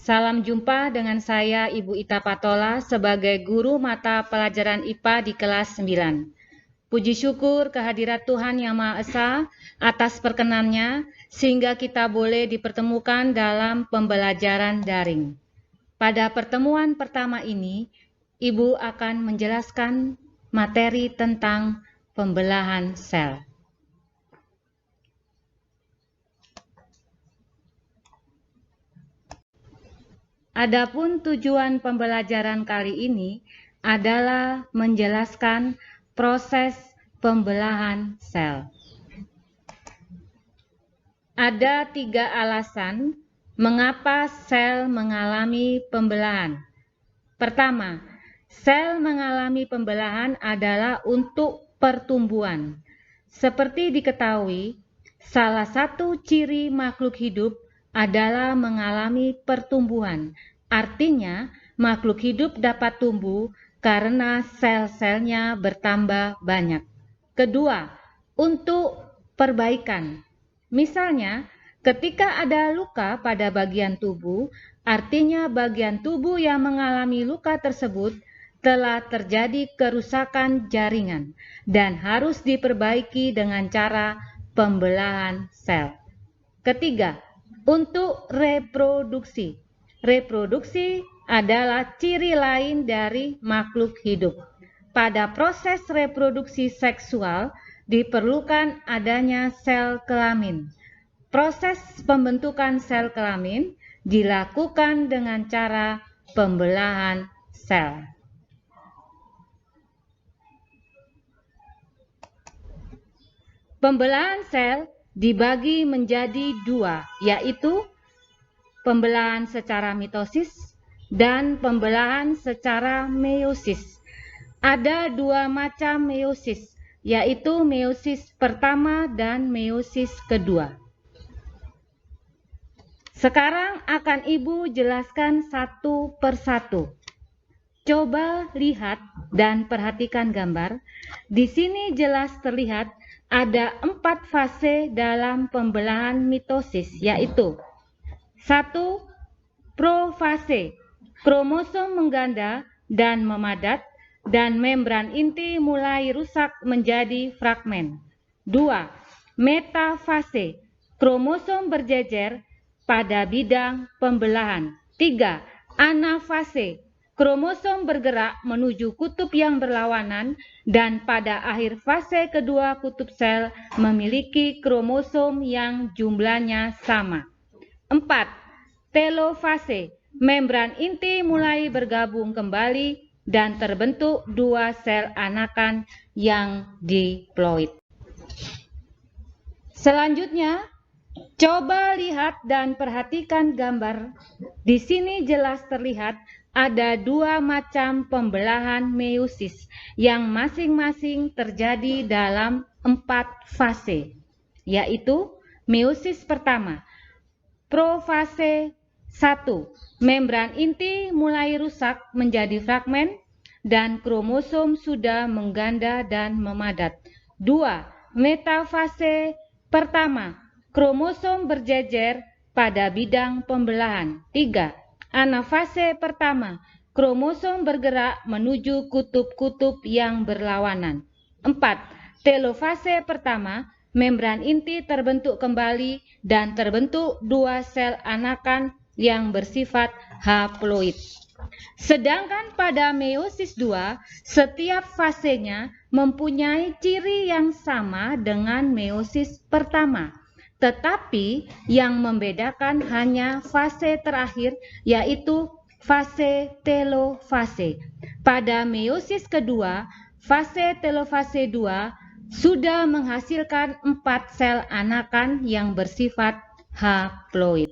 Salam jumpa dengan saya Ibu Ita Patola sebagai guru mata pelajaran IPA di kelas 9. Puji syukur kehadirat Tuhan Yang Maha Esa atas perkenannya sehingga kita boleh dipertemukan dalam pembelajaran daring. Pada pertemuan pertama ini, Ibu akan menjelaskan materi tentang pembelahan sel. Adapun tujuan pembelajaran kali ini adalah menjelaskan proses pembelahan sel. Ada 3 alasan mengapa sel mengalami pembelahan. Pertama, sel mengalami pembelahan adalah untuk pertumbuhan. Seperti diketahui, salah satu ciri makhluk hidup adalah mengalami pertumbuhan. Artinya, makhluk hidup dapat tumbuh karena sel-selnya bertambah banyak. Kedua, untuk perbaikan. Misalnya, ketika ada luka pada bagian tubuh, artinya bagian tubuh yang mengalami luka tersebut telah terjadi kerusakan jaringan dan harus diperbaiki dengan cara pembelahan sel. Ketiga, untuk reproduksi. Reproduksi adalah ciri lain dari makhluk hidup. Pada proses reproduksi seksual diperlukan adanya sel kelamin. Proses pembentukan sel kelamin dilakukan dengan cara pembelahan sel. Pembelahan sel dibagi menjadi 2, yaitu pembelahan secara mitosis dan pembelahan secara meiosis. Ada 2 macam meiosis, yaitu meiosis pertama dan meiosis kedua. Sekarang akan Ibu jelaskan satu persatu. Coba lihat dan perhatikan gambar. Di sini jelas terlihat ada 4 fase dalam pembelahan mitosis, yaitu 1. Profase, kromosom mengganda dan memadat dan membran inti mulai rusak menjadi fragmen. 2. Metafase, kromosom berjejer pada bidang pembelahan. 3. Anafase, kromosom bergerak menuju kutub yang berlawanan dan pada akhir fase kedua kutub sel memiliki kromosom yang jumlahnya sama. 4. Telofase, membran inti mulai bergabung kembali dan terbentuk 2 sel anakan yang diploid. Selanjutnya, coba lihat dan perhatikan gambar. Di sini jelas terlihat ada 2 macam pembelahan meiosis yang masing-masing terjadi dalam 4 fase, yaitu meiosis pertama. Profase 1. Membran inti mulai rusak menjadi fragmen dan kromosom sudah mengganda dan memadat. 2. Metafase pertama. Kromosom berjejer pada bidang pembelahan. 3. Anafase pertama. Kromosom bergerak menuju kutub-kutub yang berlawanan. 4. Telofase pertama. Membran inti terbentuk kembali dan terbentuk 2 sel anakan yang bersifat haploid. Sedangkan pada meiosis 2, setiap fasenya mempunyai ciri yang sama dengan meiosis pertama. Tetapi yang membedakan hanya fase terakhir, yaitu fase telofase. Pada meiosis kedua, fase telofase 2 sudah menghasilkan 4 sel anakan yang bersifat haploid.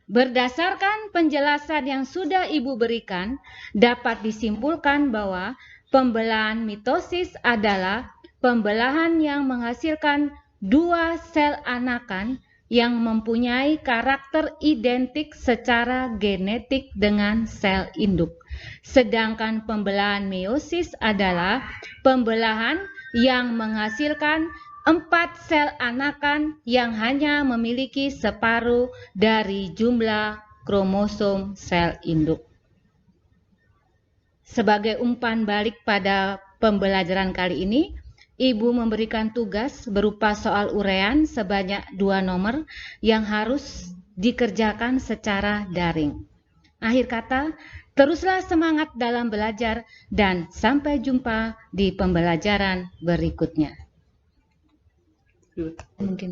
Berdasarkan penjelasan yang sudah Ibu berikan, dapat disimpulkan bahwa pembelahan mitosis adalah pembelahan yang menghasilkan 2 sel anakan yang mempunyai karakter identik secara genetik dengan sel induk. Sedangkan pembelahan meiosis adalah pembelahan yang menghasilkan 4 sel anakan yang hanya memiliki separuh dari jumlah kromosom sel induk. Sebagai umpan balik pada pembelajaran kali ini, Ibu memberikan tugas berupa soal uraian sebanyak 2 nomor yang harus dikerjakan secara daring. Akhir kata, teruslah semangat dalam belajar dan sampai jumpa di pembelajaran berikutnya. Mungkin.